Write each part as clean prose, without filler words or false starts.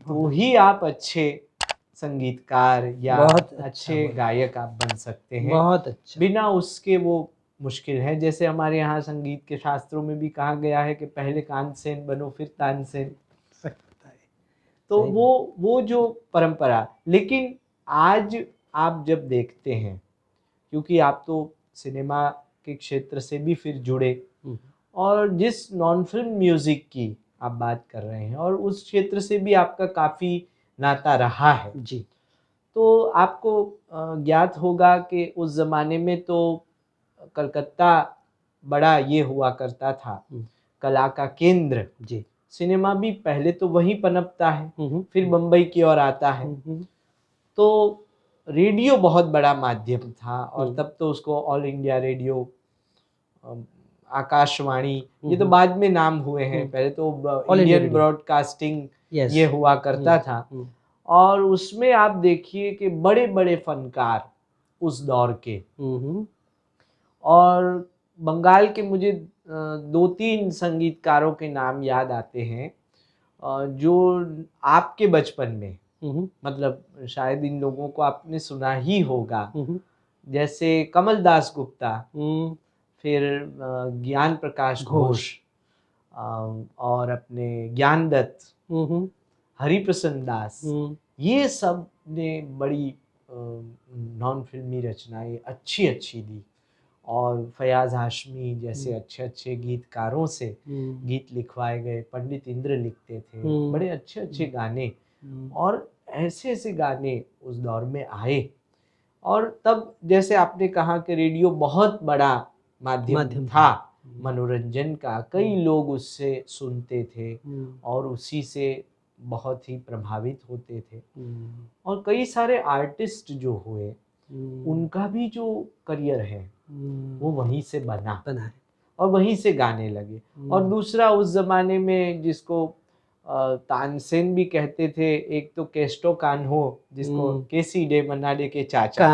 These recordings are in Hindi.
तो ही आप अच्छे संगीतकार या बहुत अच्छा अच्छे बोला। गायक आप बन सकते हैं। बहुत अच्छा। बिना उसके वो मुश्किल है। जैसे हमारे यहाँ संगीत के शास्त्रों में भी कहा गया है कि पहले कानसेन बनो फिर तानसेन। सकता है। तो सही वो जो परंपरा, लेकिन आज आप जब देखते हैं, क्योंकि आप तो सिनेमा के क्षेत्र से भी फिर जुड़े, और जिस नॉन फिल्म म्यूजिक की आप बात कर रहे हैं और उस क्षेत्र से भी आपका काफ़ी नाता रहा है, जी। तो आपको ज्ञात होगा कि उस ज़माने में तो कलकत्ता बड़ा ये हुआ करता था, कला का केंद्र। जी। सिनेमा भी पहले तो वहीं पनपता है, फिर हम्म। बम्बई की ओर आता है। तो रेडियो बहुत बड़ा माध्यम था, और तब तो उसको ऑल इंडिया रेडियो, आकाशवाणी, ये तो बाद में नाम हुए हैं, पहले तो all India Indian radio. Broadcasting yes. ये हुआ करता था। और उसमें आप देखिए कि बड़े बड़े फनकार उस दौर के, और बंगाल के मुझे 2-3 संगीतकारों के नाम याद आते हैं जो आपके बचपन में, मतलब शायद इन लोगों को आपने सुना ही होगा, जैसे कमल दास गुप्ता, फिर ज्ञान प्रकाश घोष, और अपने ज्ञान दत्त, हरिप्रसन्न दास, ये सब ने बड़ी नॉन फिल्मी रचनाएं अच्छी अच्छी दी। और फयाज हाशमी जैसे अच्छे अच्छे गीतकारों से गीत लिखवाए गए। पंडित इंद्र लिखते थे बड़े अच्छे अच्छे गाने, और ऐसे ऐसे गाने उस दौर में आए। और तब जैसे आपने कहा कि रेडियो बहुत बड़ा माध्यम था मनोरंजन का, कई लोग उससे सुनते थे और उसी से बहुत ही प्रभावित होते थे। और कई सारे आर्टिस्ट जो हुए, उनका भी जो करियर है वो वहीं से बना है और वहीं से गाने लगे। और दूसरा, उस ज़माने में जिसको तानसेन भी कहते थे, एक तो केस्टो कान्हो, जिसको केसी डे मन्ना डे के चाचा,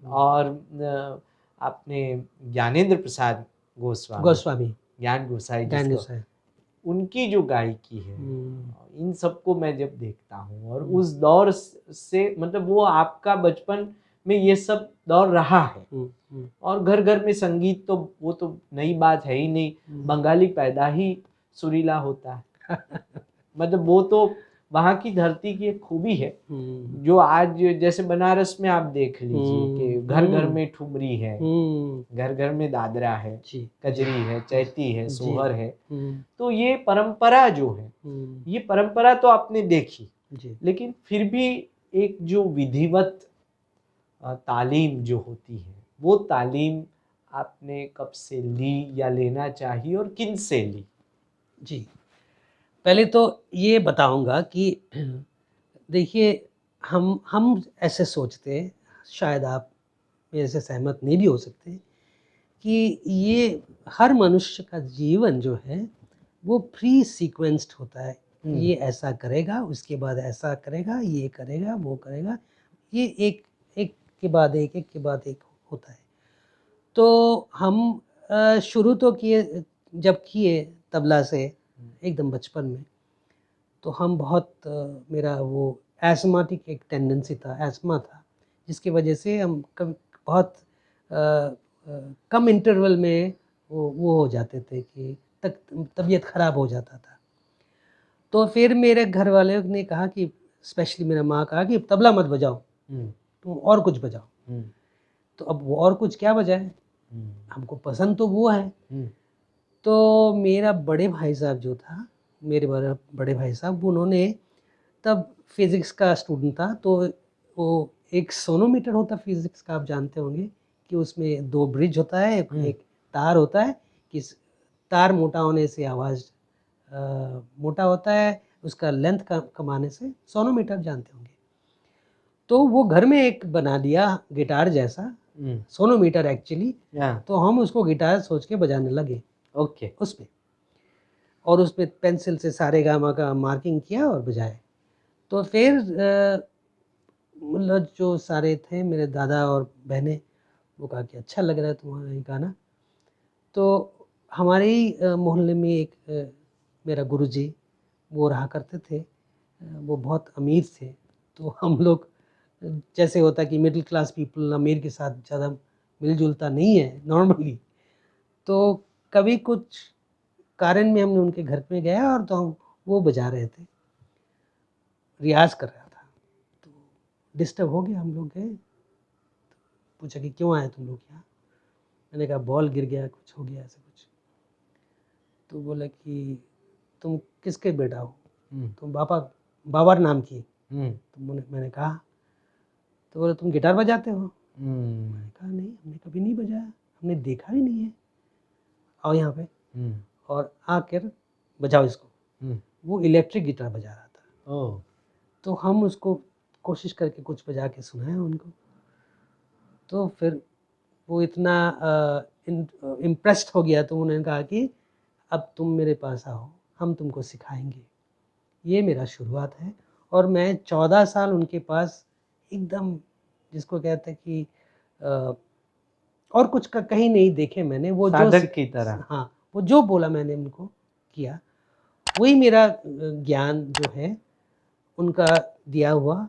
और अपने ज्ञानेंद्र प्रसाद गोस्वामी, ज्ञान गोसाई जिसको, उनकी जो गायकी है, इन सबको मैं जब देखता हूँ, और उस दौर से, मतलब वो आपका बचपन में ये सब दौर रहा है। और घर घर में संगीत तो वो तो नई बात है ही नहीं, बंगाली पैदा ही सुरीला होता है। मतलब वो तो वहाँ की धरती की एक खूबी है, जो आज जैसे बनारस में आप देख लीजिए कि घर घर में ठुमरी है, घर घर में दादरा है, कजरी है, चैती है, सोहर है। तो ये परंपरा जो है, ये परंपरा तो आपने देखी, लेकिन फिर भी एक जो विधिवत तालीम जो होती है, वो तालीम आपने कब से ली या लेना चाहिए, और किन से ली? जी, पहले तो ये बताऊंगा कि देखिए, हम ऐसे सोचते हैं, शायद आप मेरे से सहमत नहीं भी हो सकते, कि ये हर मनुष्य का जीवन जो है वो प्री सीक्वेंस्ड होता है। ये ऐसा करेगा, उसके बाद ऐसा करेगा, ये करेगा, वो करेगा, ये एक एक के बाद एक होता है। तो हम शुरू तो किए, जब किए तबला से एकदम बचपन में, तो हम बहुत मेरा वो एस्माटिक एक टेंडेंसी था, एस्मा था, जिसकी वजह से हम बहुत कम इंटरवल में वो हो जाते थे कि तबीयत ख़राब हो जाता था। तो फिर मेरे घर वाले ने कहा कि, स्पेशली मेरा माँ कहा कि तबला मत बजाओ, तुम और कुछ बजाओ। तो अब वो और कुछ क्या बजाए, हमको पसंद तो वो है। तो मेरा बड़े भाई साहब जो था, मेरे बड़े भाई साहब, उन्होंने, तब फिज़िक्स का स्टूडेंट था, तो वो एक सोनोमीटर होता फिज़िक्स का, आप जानते होंगे कि उसमें 2 ब्रिज होता है, एक तार होता है, कि तार मोटा होने से आवाज़ मोटा होता है, उसका लेंथ कम आने से, सोनोमीटर जानते होंगे। तो वो घर में एक बना दिया गिटार जैसा, सोनोमीटर एक्चुअली। तो हम उसको गिटार सोच के बजाने लगे उसमें, और उसमें पेंसिल से सारेगामा का मार्किंग किया और बजाए। तो फिर मतलब जो सारे थे मेरे दादा और बहनें, वो कहा कि अच्छा लग रहा है तुम्हारा ये गाना। तो हमारे ही मोहल्ले में एक मेरा गुरुजी वो रहा करते थे, वो बहुत अमीर थे, तो हम लोग जैसे होता है कि मिडिल क्लास पीपल अमीर के साथ ज़्यादा मिलजुलता नहीं है नॉर्मली, तो कभी कुछ कारण में हमने उनके घर में गया और तो हम वो बजा रहे थे, रियाज़ कर रहा था, तो डिस्टर्ब हो गया, हम लोग गए, पूछा कि क्यों आए तुम लोग यहाँ? मैंने कहा बॉल गिर गया, कुछ हो गया ऐसा कुछ। तो बोला कि तुम किसके बेटा हो? तुम बाबर नाम की। तो मैंने कहा, तो बोले तुम गिटार बजाते हो? मैंने कहा नहीं, हमने कभी नहीं बजाया, हमने देखा ही नहीं है, आओ यहाँ पे और आकर बजाओ इसको। वो इलेक्ट्रिक गिटार बजा रहा था, तो हम उसको कोशिश करके कुछ बजा के सुनाया उनको, तो फिर वो इतना इम्प्रेस्ड हो गया, तो उन्होंने कहा कि अब तुम मेरे पास आओ, हम तुमको सिखाएंगे। ये मेरा शुरुआत है, और मैं 14 साल उनके पास एकदम, जिसको कहते हैं कि और कुछ कहीं नहीं देखे मैंने, वो जो साधक की तरह। हाँ, वो जो बोला मैंने उनको किया, वही मेरा ज्ञान जो है उनका दिया हुआ,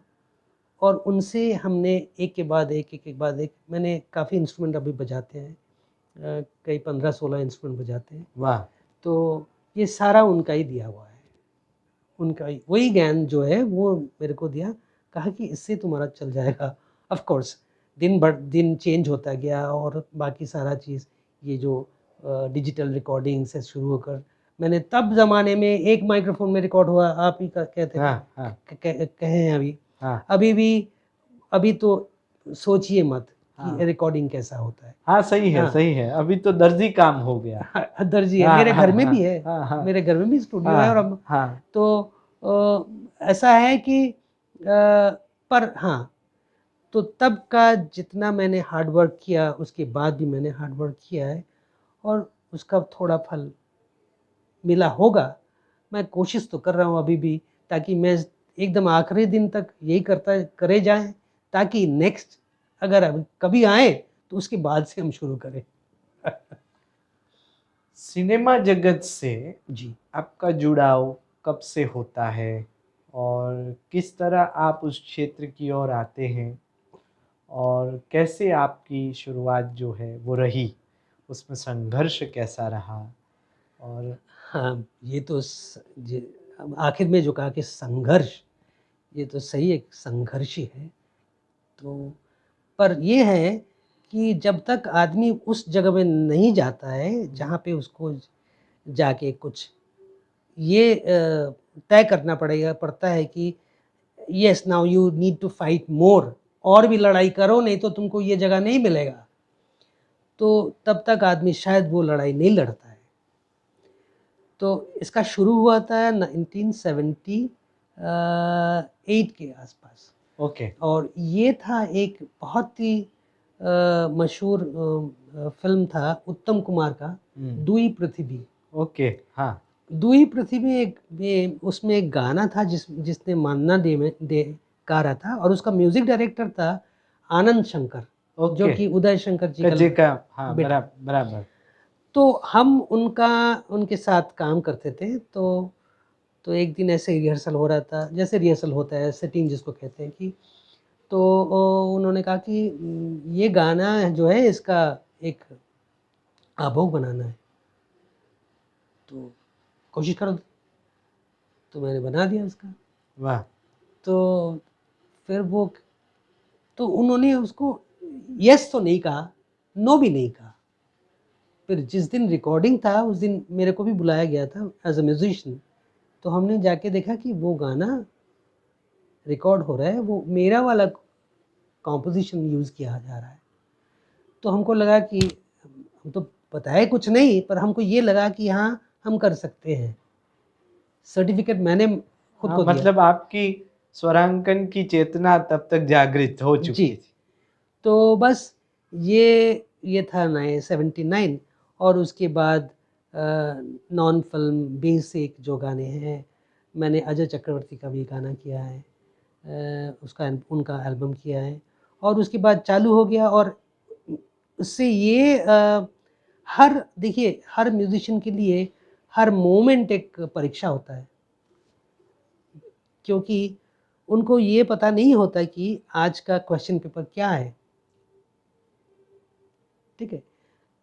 और उनसे हमने एक के बाद एक मैंने काफ़ी इंस्ट्रूमेंट अभी बजाते हैं, कई 15-16 इंस्ट्रूमेंट बजाते हैं। वाह। तो ये सारा उनका ही दिया हुआ है, उनका ही वही ज्ञान जो है वो मेरे को दिया, कहा कि इससे तुम्हारा चल जाएगा। ऑफ कोर्स दिन चेंज होता गया, और बाकी सारा चीज़ ये जो डिजिटल रिकॉर्डिंग से शुरू होकर, मैंने तब ज़माने में एक माइक्रोफोन में रिकॉर्ड हुआ, आप ही कहते थे, कहे हैं अभी, अभी भी, अभी तो सोचिए मत कि रिकॉर्डिंग कैसा होता है। हाँ सही है, सही है, अभी तो दर्जी काम हो गया। दर्जी है, मेरे घर में भी है, मेरे घर में भी स्टूडियो है, और अब तो ऐसा है कि पर हाँ, तो तब का जितना मैंने हार्ड वर्क किया, उसके बाद भी मैंने हार्ड वर्क किया है, और उसका थोड़ा फल मिला होगा। मैं कोशिश तो कर रहा हूँ अभी भी, ताकि मैं एकदम आखिरी दिन तक यही करे जाएं, ताकि नेक्स्ट अगर अब कभी आए तो उसके बाद से हम शुरू करें। सिनेमा जगत से जी, आपका जुड़ाव कब से होता है, और किस तरह आप उस क्षेत्र की ओर आते हैं, और कैसे आपकी शुरुआत जो है वो रही, उसमें संघर्ष कैसा रहा? और हाँ, ये तो अब आखिर में जो कहा कि संघर्ष, ये तो सही एक संघर्ष ही है। तो पर ये है कि जब तक आदमी उस जगह में नहीं जाता है जहाँ पे उसको जाके कुछ ये तय करना पड़ता है कि yes now you need to fight more, और भी लड़ाई करो, नहीं तो तुमको ये जगह नहीं मिलेगा, तो तब तक आदमी शायद वो लड़ाई नहीं लड़ता है। तो इसका शुरू हुआ था 1978 के आसपास। ओके। और ये था एक बहुत ही मशहूर फिल्म था उत्तम कुमार का, दुई पृथ्वी। ओके। हाँ। दुई पृथ्वी उसमें एक गाना था जिसने मान्ना दे गा रहा था, और उसका म्यूजिक डायरेक्टर था आनंद शंकर, जो कि उदय शंकर जी का हाँ, बेटा। बराबर। तो हम उनके साथ काम करते थे, तो एक दिन ऐसे रिहर्सल हो रहा था, जैसे रिहर्सल होता है, सेटिंग जिसको कहते हैं कि, तो उन्होंने कहा कि ये गाना जो है इसका एक आभोग बनाना है, तो कोशिश करो। तो मैंने बना दिया उसका। वाह। तो फिर तो उन्होंने उसको यस तो नहीं कहा, नो भी नहीं कहा। फिर जिस दिन रिकॉर्डिंग था उस दिन मेरे को भी बुलाया गया था एज अ म्यूजिशियन, तो हमने जाके देखा कि वो गाना रिकॉर्ड हो रहा है, वो मेरा वाला कॉम्पोजिशन यूज़ किया जा रहा है। तो हमको लगा कि हम तो बताए कुछ नहीं, पर हमको ये लगा कि हाँ हम कर सकते हैं। सर्टिफिकेट मैंने खुद को दिया। मतलब आपकी स्वरांकन की चेतना तब तक जागृत हो चुकी जी, थी। तो बस ये था 79, और उसके बाद नॉन फिल्म बेसिक जो गाने हैं, मैंने अजय चक्रवर्ती का भी गाना किया है, उनका एल्बम किया है, और उसके बाद चालू हो गया। और उससे ये देखिए हर म्यूजिशियन के लिए हर मोमेंट एक परीक्षा होता है। क्योंकि उनको ये पता नहीं होता कि आज का क्वेश्चन पेपर क्या है, ठीक है।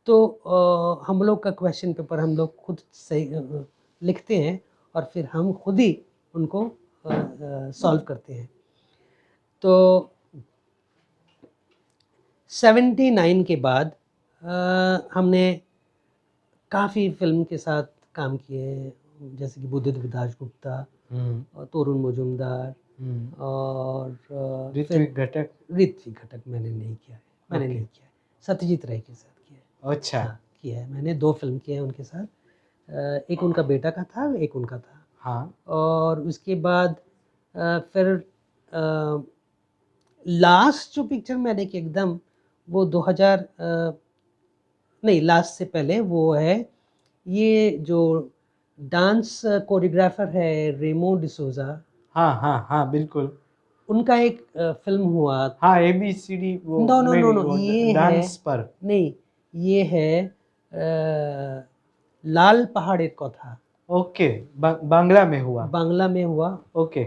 तो हम लोग का क्वेश्चन पेपर हम लोग खुद सही लिखते हैं और फिर हम खुद ही उनको सॉल्व करते हैं। तो 79 के बाद हमने काफ़ी फिल्म के साथ काम किए हैं, जैसे कि बुद्धदेव दासगुप्ता और तोरुण मजूमदार और ऋत्विक घटक। ऋत्विक घटक मैंने नहीं किया है, मैंने Okay. नहीं किया है। सत्यजीत राय के साथ किया है। अच्छा। हाँ, किया है मैंने, 2 फिल्म किए हैं उनके साथ। एक उनका बेटा का था, एक उनका था। हाँ। और उसके बाद फिर लास्ट जो पिक्चर मैंने की एकदम वो 2000 नहीं, लास्ट से पहले वो है, ये जो डांस कोरियोग्राफर है रेमो डिसोजा, हाँ हाँ हाँ बिल्कुल। उनका एक फिल्म हुआ। हाँ ABCD वो नो नो नो नो, वो ये है, डांस पर। नहीं, ये है लाल पहाड़ एक था, ओके, बांग्ला में हुआ। बांग्ला में हुआ। ओके।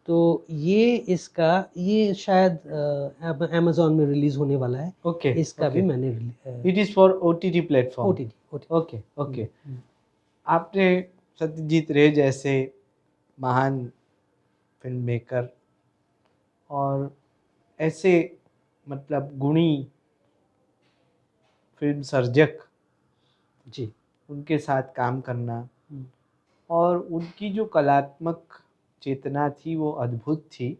तो ये इसका, ये शायद अमेज़न में रिलीज होने वाला है। ओके। इसका भी मैंने it is for OTT platform. OTT. Okay okay. आपने सत्यजीत रे जैसे महान फिल्म मेकर और ऐसे मतलब गुणी फिल्म सर्जक जी, उनके साथ काम करना और उनकी जो कलात्मक चेतना थी वो अद्भुत थी,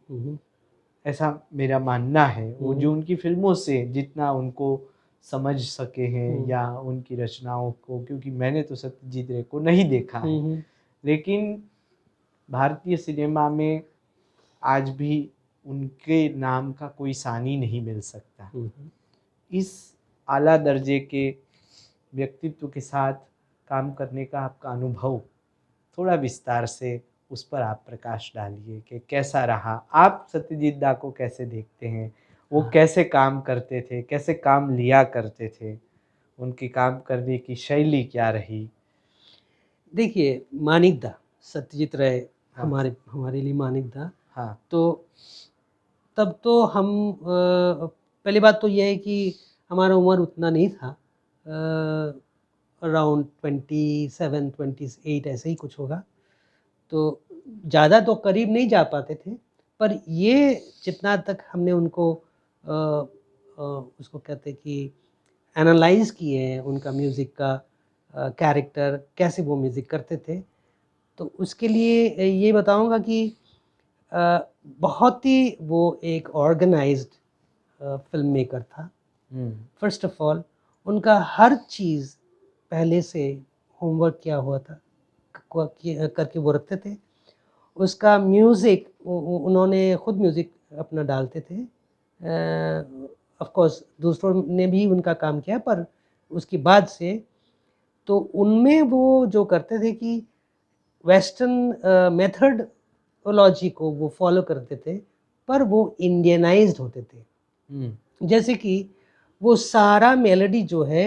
ऐसा मेरा मानना है। वो जो उनकी फिल्मों से जितना उनको समझ सके हैं या उनकी रचनाओं को, क्योंकि मैंने तो सत्यजीत रे को नहीं देखा है, लेकिन भारतीय सिनेमा में आज भी उनके नाम का कोई सानी नहीं मिल सकता। इस आला दर्जे के व्यक्तित्व के साथ काम करने का आपका अनुभव थोड़ा विस्तार से उस पर आप प्रकाश डालिए कि कैसा रहा। आप सत्यजीत दा को कैसे देखते हैं, वो कैसे काम करते थे, कैसे काम लिया करते थे, उनकी काम करने की शैली क्या रही? देखिए, मानिक दा, सत्यजीत राय हाँ। हमारे लिए मानिक दा। हाँ। तो तब तो हम पहली बात तो ये है कि हमारा उम्र उतना नहीं था, अराउंड 27-28 ऐसे ही कुछ होगा। तो ज़्यादा तो करीब नहीं जा पाते थे, पर ये जितना तक हमने उनको उसको कहते हैं कि एनालाइज किए हैं, उनका म्यूज़िक का कैरेक्टर, कैसे वो म्यूज़िक करते थे, तो उसके लिए ये बताऊंगा कि बहुत ही वो एक ऑर्गेनाइज्ड फिल्म मेकर था। फर्स्ट ऑफ ऑल उनका हर चीज़ पहले से होमवर्क किया हुआ था, करके वो रखते थे। उसका म्यूज़िक उन्होंने खुद म्यूज़िक अपना डालते थे। ऑफ कोर्स दूसरों ने भी उनका काम किया, पर उसके बाद से तो उनमें वो जो करते थे कि वेस्टर्न मेथडोलॉजी को वो फॉलो करते थे, पर वो इंडियनाइज्ड होते थे। जैसे कि वो सारा मेलोडी जो है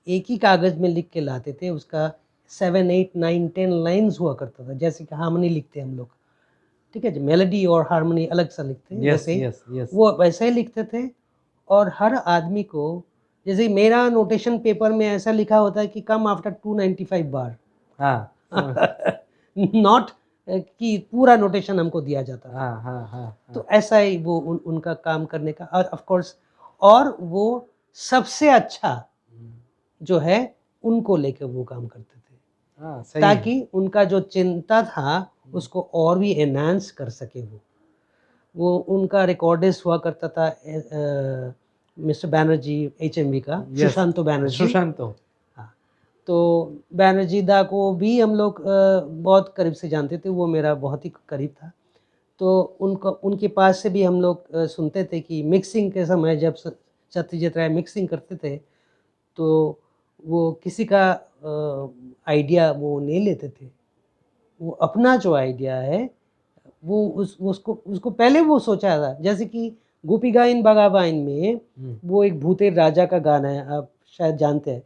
एक ही कागज़ में लिख के लाते थे, उसका 7, 8, 9, 10 लाइन्स हुआ करता था, जैसे कि हार्मनी लिखते हैं हम लोग, ठीक है जी, मेलोडी और हार्मनी अलग सा लिखते हैं, वैसे वो वैसे ही लिखते थे। और हर आदमी को, जैसे मेरा नोटेशन पेपर में ऐसा लिखा होता है कि कम आफ्टर 295 बार, नॉट कि पूरा नोटेशन हमको दिया जाता था। तो ऐसा ही वो उनका काम करने का, और ऑफ कोर्स, और वो सबसे अच्छा जो है उनको लेकर वो काम करते थे, ताकि उनका जो चिंता था उसको और भी एनहांस कर सके। वो उनका रिकॉर्डिस्ट हुआ करता था मिस्टर बैनर्जी, HMV का सुशांतो बैनर्जी। हाँ, तो बैनर्जी दा को भी हम लोग बहुत करीब से जानते थे, वो मेरा बहुत ही करीब था। तो उनके पास से भी हम लोग सुनते थे कि मिक्सिंग के समय जब सत्यजीत राय मिक्सिंग करते थे, तो वो किसी का आइडिया वो नहीं लेते थे। वो अपना जो आइडिया है वो उसको पहले वो सोचा था। जैसे कि गोपी गाइन बगाबाइन में वो एक भूतेर राजा का गाना है, आप शायद जानते हैं।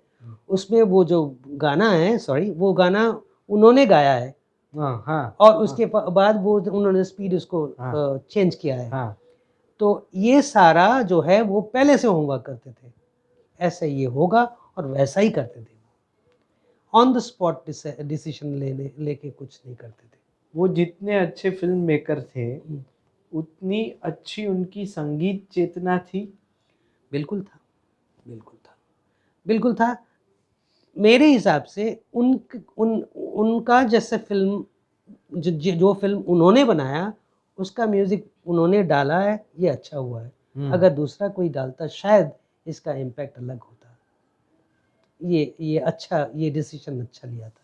उसमें वो जो गाना है, सॉरी, वो गाना उन्होंने गाया है, हाँ हाँ और उसके बाद वो उन्होंने स्पीड उसको हाँ। चेंज किया है। हाँ तो ये सारा जो है वो पहले से होमवर्क करते थे, ऐसे ये होगा और वैसा ही करते थे। ऑन द स्पॉट डिसीजन लेके कुछ नहीं करते थे। वो जितने अच्छे फिल्म मेकर थे, हम्म, उतनी अच्छी उनकी संगीत चेतना थी। बिल्कुल था, बिल्कुल था, बिल्कुल था। मेरे हिसाब से उनका जैसे फिल्म जो फिल्म उन्होंने बनाया उसका म्यूजिक उन्होंने डाला है, ये अच्छा हुआ है। अगर दूसरा कोई डालता शायद इसका इम्पैक्ट अलग होता। ये डिसीजन अच्छा लिया था।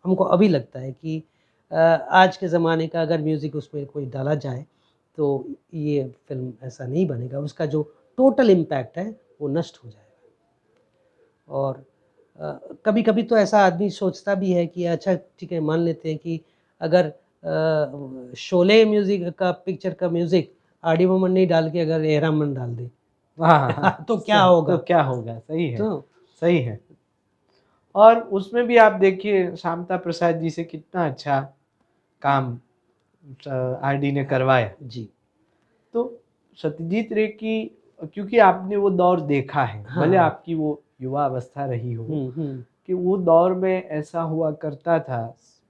हमको अभी लगता है कि आज के ज़माने का अगर म्यूज़िक उसमें कोई डाला जाए तो ये फिल्म ऐसा नहीं बनेगा, उसका जो टोटल इम्पैक्ट है वो नष्ट हो जाएगा। और कभी-कभी तो ऐसा आदमी सोचता भी है कि अच्छा ठीक है, मान लेते हैं कि अगर शोले म्यूज़िक का पिक्चर का म्यूज़िक आर डी बर्मन नहीं डाल के अगर ए रहमान डाल दे हाँ तो क्या होगा? तो क्या होगा, सही है, तो सही है। और उसमें भी आप देखिए शांता प्रसाद जी से कितना अच्छा काम आरडी ने करवाया। जी, तो सत्यजीत रे की, क्योंकि आपने वो दौर देखा है, भले हाँ। आपकी वो युवा अवस्था रही हो, हुँ। कि वो दौर में ऐसा हुआ करता था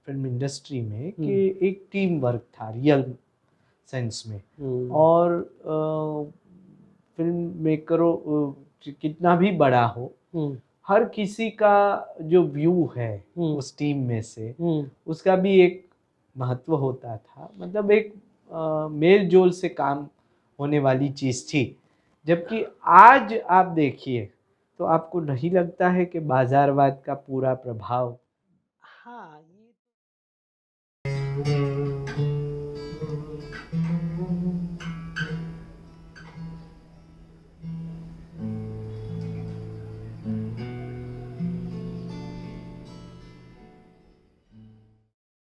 फिल्म इंडस्ट्री में कि हुँ, एक टीम वर्क था रियल सेंस में। हुँ, और फिल्म मेकरों कितना भी बड़ा हो, हुँ, हर किसी का जो व्यू है हुँ, उस टीम में से, हुँ, उसका भी एक महत्व होता था। मतलब एक मेल जोल से काम होने वाली चीज़ थी। जबकि आज आप देखिए तो आपको नहीं लगता है कि बाज़ारवाद का पूरा प्रभाव हाँ, ये